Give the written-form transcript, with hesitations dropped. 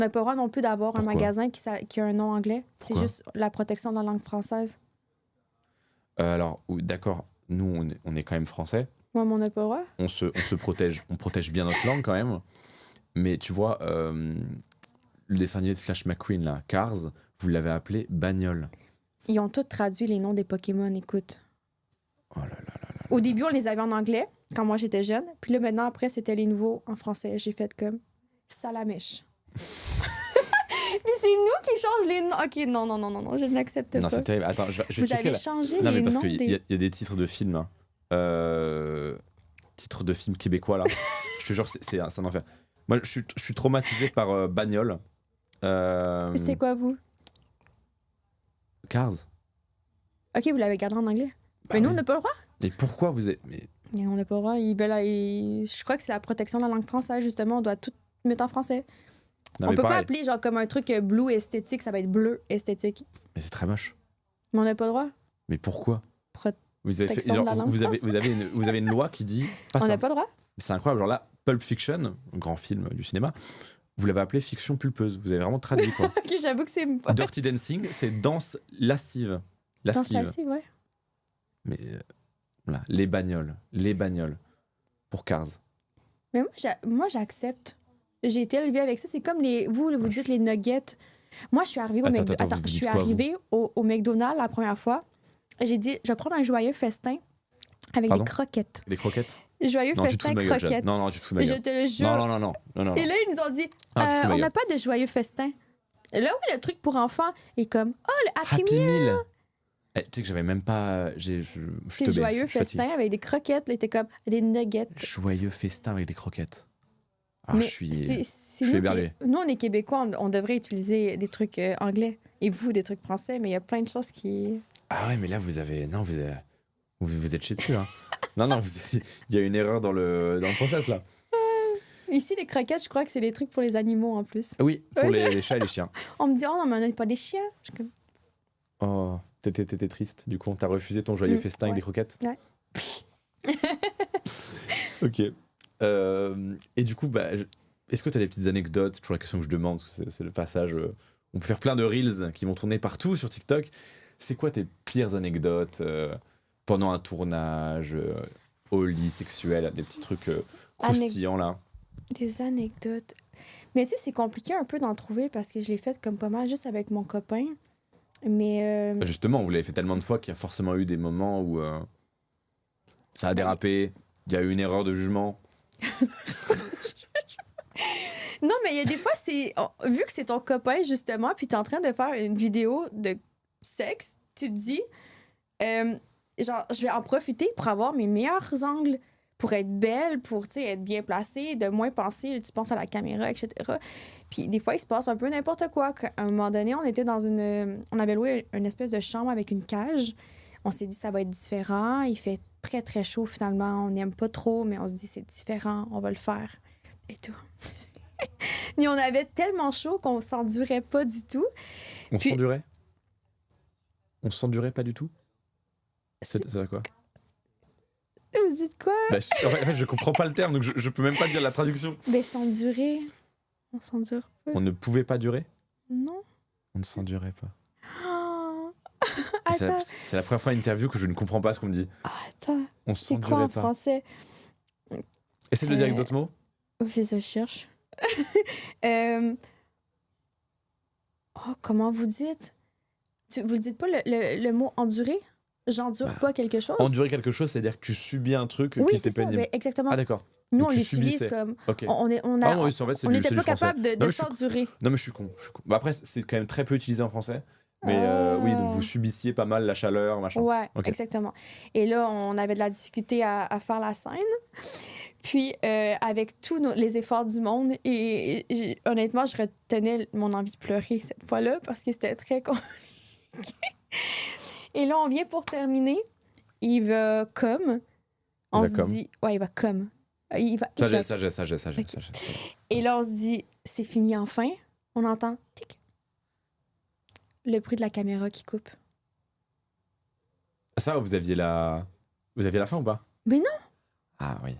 On n'a pas le droit non plus d'avoir un Pourquoi? magasin qui a un nom anglais. C'est Pourquoi? juste la protection de la langue française. Alors, d'accord, nous, on est quand même français. Moi, on n'a pas le droit. On se protège. On protège bien notre langue quand même. Mais tu vois, le dessin animé de Flash McQueen, là, Cars, vous l'avez appelé Bagnole. Ils ont tous traduit les noms des Pokémon, écoute. Oh là là là là. Au début, on les avait en anglais, quand moi j'étais jeune. Puis là, maintenant, après, c'était les nouveaux en français. J'ai fait comme Salamèche. Mais c'est nous qui changeons les noms. OK, non, je n'accepte Non, pas. c'est terrible. Attends, je vais Vous checker avez là. changé Non, les mais parce noms qu'il des... y a des titres de films. Hein. Titres de films québécois, là. Je te jure, c'est un enfer. Moi, je suis traumatisé par Bagnole. C'est quoi, vous? Cars. OK, vous l'avez gardé en anglais. Bah mais nous, oui. on n'a pas le droit. Mais pourquoi vous êtes... Mais... Mais on n'a pas le droit. Je crois que c'est la protection de la langue française, justement. On doit tout mettre en français. Non, On mais peut pas pareil. appeler genre comme un truc blue esthétique, ça va être bleu esthétique. Mais c'est très moche. Mais on n'a pas le droit. Mais pourquoi? Vous avez fait, Protection de la langue vous avez une loi qui dit pas On ça. n'a pas le droit. Mais c'est incroyable. Genre là, Pulp Fiction, grand film du cinéma, vous l'avez appelé fiction pulpeuse. Vous avez vraiment traduit quoi. OK, j'avoue que c'est pas... Dirty Dancing, c'est danse lascive. Dans Lascive. ça, ouais. Mais voilà, les bagnoles pour Cars. Mais moi, j'accepte. J'ai été élevée avec ça. C'est comme vous dites les nuggets. Moi, je suis arrivée au Attends, vous je dites suis quoi, arrivée au McDonald's la première fois. Et j'ai dit, je vais prendre un joyeux festin avec Pardon? des croquettes. Des croquettes? Joyeux Non, tu te fous festin de ma gueule, Jade. croquettes. Non, tu te fous de ma Je gueule. te le jure. Non. Et là, ils nous ont dit, Ah, tu te fous de ma on gueule. n'a pas de joyeux festin. Et là, oui, le truc pour enfants est comme, oh, le Happy Meal. Meal. Tu sais que j'avais même pas... C'est joyeux festin avec des croquettes. Là, il était comme des nuggets. Joyeux festin avec des croquettes. Ah, Mais je suis nous, éberlué. nous, on est Québécois, on devrait utiliser des trucs anglais. Et vous, des trucs français, mais il y a plein de choses qui... Ah ouais, mais là, vous êtes chez dessus, hein. Non, il y a une erreur dans le process, là. Ici, les croquettes, je crois que c'est des trucs pour les animaux, en plus. Oui, pour les chats et les chiens. On me dit, oh non, mais on n'a pas des chiens. Je suis comme, Oh, t'étais triste, du coup, t'as refusé ton joyeux festin avec ouais. des croquettes? Ouais. Ok. Et du coup, est-ce que t'as des petites anecdotes? C'est toujours la question que je demande, parce que c'est le passage... on peut faire plein de reels qui vont tourner partout sur TikTok. C'est quoi tes pires anecdotes pendant un tournage, au lit sexuel, des petits trucs croustillants, là? des anecdotes. Mais tu sais, c'est compliqué un peu d'en trouver parce que je l'ai fait comme pas mal juste avec mon copain. Mais... Justement, vous l'avez fait tellement de fois qu'il y a forcément eu des moments où ça a dérapé, il y a eu une erreur de jugement. Non, mais il y a des fois, vu que c'est ton copain, justement, puis t'es en train de faire une vidéo de sexe, tu te dis, genre, je vais en profiter pour avoir mes meilleurs angles, pour être belle, pour, tu sais, être bien placée, de moins penser, tu penses à la caméra, etc. Puis des fois, il se passe un peu n'importe quoi. À un moment donné, on était on avait loué une espèce de chambre avec une cage. On s'est dit, ça va être différent. Il fait très, très chaud, finalement. On n'aime pas trop, mais on se dit, c'est différent, on va le faire. Et tout. Mais on avait tellement chaud qu'on s'endurait pas du tout. On Puis- s'endurait? On s'endurait pas du tout? Ça va quoi? Vous dites quoi? En fait, je comprends pas le terme, donc je peux même pas dire la traduction. Ben, s'endurer. On s'endure pas. On ne pouvait pas durer? Non. On ne s'endurait pas. Oh. C'est Attends. c'est la première fois à interview que je ne comprends pas ce qu'on me dit. Attends. On C'est quoi s'endurait en pas. français? Essaye de le dire avec d'autres mots. Oh, c'est ça, je cherche. Oh, comment vous dites? Vous dites pas le mot endurer? J'endure pas quelque chose? Endurer quelque chose, c'est-à-dire que tu subis un truc Oui, qui c'est était ça, pénible. ben, exactement. Ah d'accord. Nous, Donc on tu l'utilise subissais. comme... Ok. On Ah oui, en fait, c'est on du n'était pas français. capable Non, de mais je suis- s'endurer. Non mais je suis con. Bah, après, c'est quand même très peu utilisé en français. Mais oui, donc vous subissiez pas mal la chaleur, machin. Ouais, Ok. exactement. Et là, on avait de la difficulté à faire la scène. Puis, avec tous les efforts du monde, et honnêtement, je retenais mon envie de pleurer cette fois-là parce que c'était très compliqué. Et là, on vient pour terminer. Il va comme. On Il va se comme. dit. Ouais, il va comme. Il va. Sagesse. Et là, on se dit, c'est fini enfin. On entend tic. Le bruit de la caméra qui coupe. Ça, vous aviez la fin ou pas? Mais non! Ah oui.